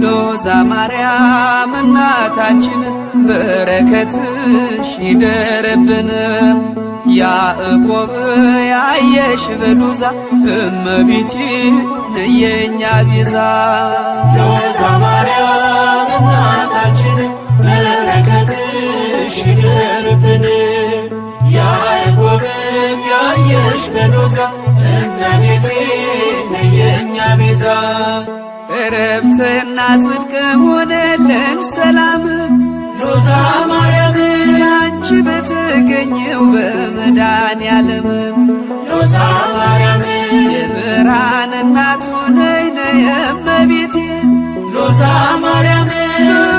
ሎዛ ማርያም እናታችን በረከትሽ ይደርብን። ያዕቆብ ያየሽ በሎዛ እመቤቴ ነየኛ ቤዛ። ሎዛ ማርያም እናታችን በረከትሽ ይደርብን። ያዕቆብም ያየሽ በሎዛ እመቤቴ ነየኛ ቤዛ። ዕረፍትና ጽድቅ ሆነልን ሰላም ሎዛ ማርያም አንቺ በተገኘው በመድኃኔዓለም። ሎዛ ማርያም የብርሃን እናቱ ነይ ነይ እመቤቴ ሎዛ ማርያም